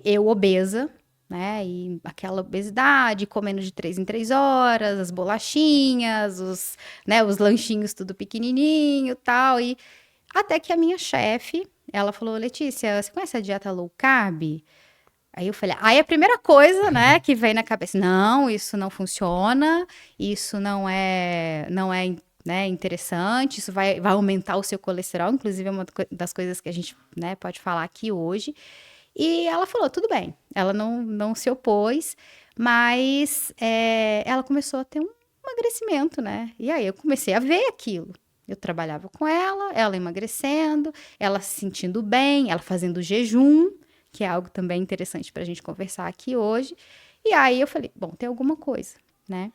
eu obesa, né? E aquela obesidade, comendo de 3 em 3 horas, as bolachinhas, os lanchinhos tudo pequenininho e tal. E até que a minha chefe, ela falou, Letícia, você conhece a dieta low carb? Aí eu falei, aí a primeira coisa, né, que vem na cabeça, não, isso não funciona, isso não é, né, interessante, isso vai aumentar o seu colesterol, inclusive é uma das coisas que a gente, né, pode falar aqui hoje. E ela falou, tudo bem, ela não se opôs, mas ela começou a ter um emagrecimento, né? E aí eu comecei a ver aquilo. Eu trabalhava com ela emagrecendo, ela se sentindo bem, ela fazendo jejum, que é algo também interessante para a gente conversar aqui hoje. E aí eu falei, bom, tem alguma coisa, né?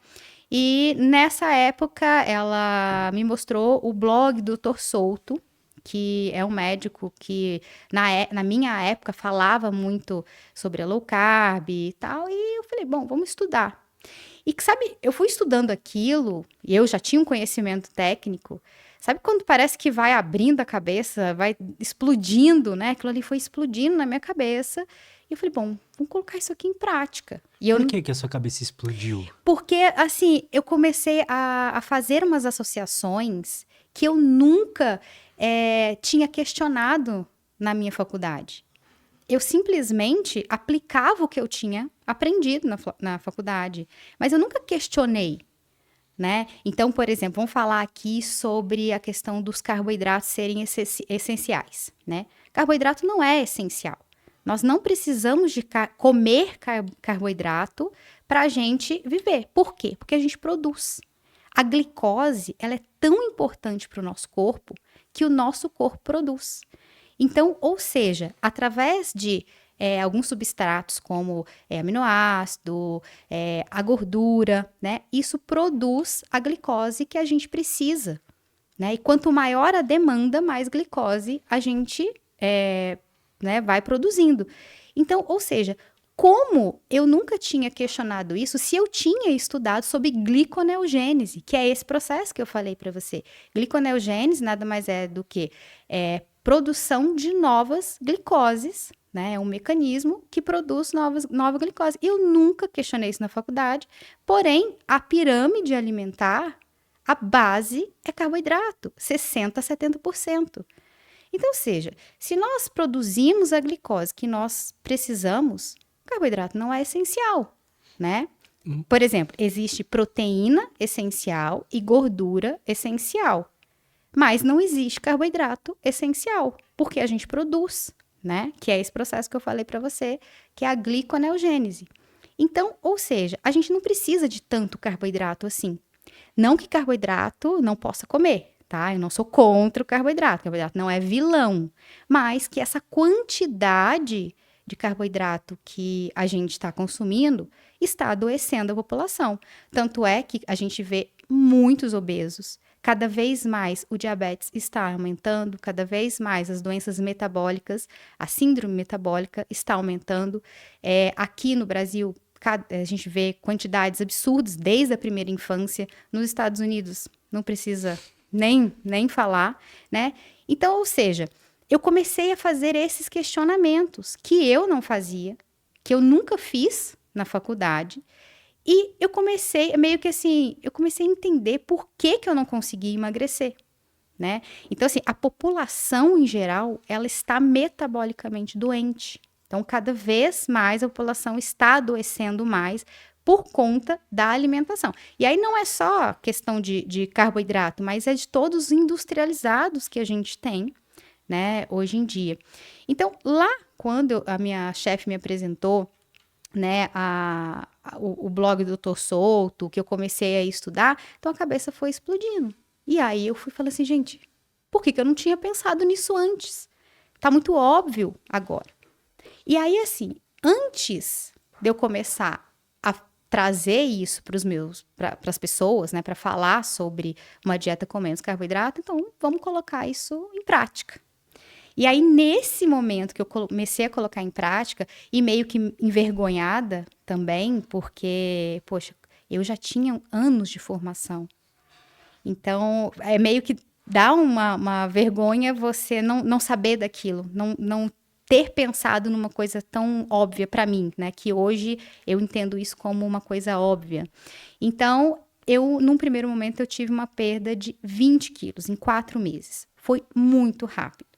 E nessa época ela me mostrou o blog do Dr. Souto, que é um médico que na minha época falava muito sobre a low carb e tal, e eu falei, bom, vamos estudar. E que sabe, eu fui estudando aquilo, e eu já tinha um conhecimento técnico, sabe quando parece que vai abrindo a cabeça, vai explodindo, né? Aquilo ali foi explodindo na minha cabeça, e eu falei, bom, vamos colocar isso aqui em prática. E eu Por que que a sua cabeça explodiu? porque, assim, eu comecei a fazer umas associações que eu nunca tinha questionado na minha faculdade. Eu simplesmente aplicava o que eu tinha aprendido na faculdade, mas eu nunca questionei, né? Então, por exemplo, vamos falar aqui sobre a questão dos carboidratos serem essenciais, né? Carboidrato não é essencial. Nós não precisamos de comer carboidrato para a gente viver. Por quê? Porque a gente produz. A glicose, ela é tão importante para o nosso corpo que o nosso corpo produz. Então, ou seja, através de alguns substratos como aminoácido, a gordura, né? Isso produz a glicose que a gente precisa, né? E quanto maior a demanda, mais glicose a gente né, vai produzindo. Então, ou seja, como eu nunca tinha questionado isso, se eu tinha estudado sobre gliconeogênese, que é esse processo que eu falei para você. Gliconeogênese nada mais é do que produção de novas glicoses, né? É um mecanismo que produz nova glicose. Eu nunca questionei isso na faculdade, porém, a pirâmide alimentar, a base é carboidrato, 60% a 70%. Então, ou seja, se nós produzimos a glicose que nós precisamos, carboidrato não é essencial, né? Por exemplo, existe proteína essencial e gordura essencial, mas não existe carboidrato essencial, porque a gente produz, né? Que é esse processo que eu falei para você, que é a gliconeogênese. Então, ou seja, a gente não precisa de tanto carboidrato assim. Não que carboidrato não possa comer, tá? Eu não sou contra o carboidrato. O carboidrato não é vilão. Mas que essa quantidade de carboidrato que a gente está consumindo está adoecendo a população. Tanto é que a gente vê muitos obesos. Cada vez mais o diabetes está aumentando, cada vez mais as doenças metabólicas, a síndrome metabólica está aumentando. Aqui no Brasil, a gente vê quantidades absurdas desde a primeira infância. Nos Estados Unidos, não precisa nem falar, né? Então, ou seja, eu comecei a fazer esses questionamentos que eu não fazia, que eu nunca fiz na faculdade. E eu comecei, meio que assim, eu comecei a entender por que eu não conseguia emagrecer, né? Então, assim, a população em geral, ela está metabolicamente doente. Então, cada vez mais a população está adoecendo mais por conta da alimentação. E aí não é só questão de carboidrato, mas é de todos os industrializados que a gente tem, né, hoje em dia. Então, lá quando a minha chefe me apresentou, né, o blog do Dr. Souto, que eu comecei a estudar, então a cabeça foi explodindo. E aí eu fui falando assim, gente, por que eu não tinha pensado nisso antes? Tá muito óbvio agora. E aí, assim, antes de eu começar a trazer isso para as pessoas, né, para falar sobre uma dieta com menos carboidrato, então vamos colocar isso em prática. E aí, nesse momento que eu comecei a colocar em prática, e meio que envergonhada também, porque, poxa, eu já tinha anos de formação. Então, meio que dá uma vergonha você não saber daquilo, não ter pensado numa coisa tão óbvia para mim, né? Que hoje eu entendo isso como uma coisa óbvia. Então, num primeiro momento, eu tive uma perda de 20 quilos em 4 meses. Foi muito rápido.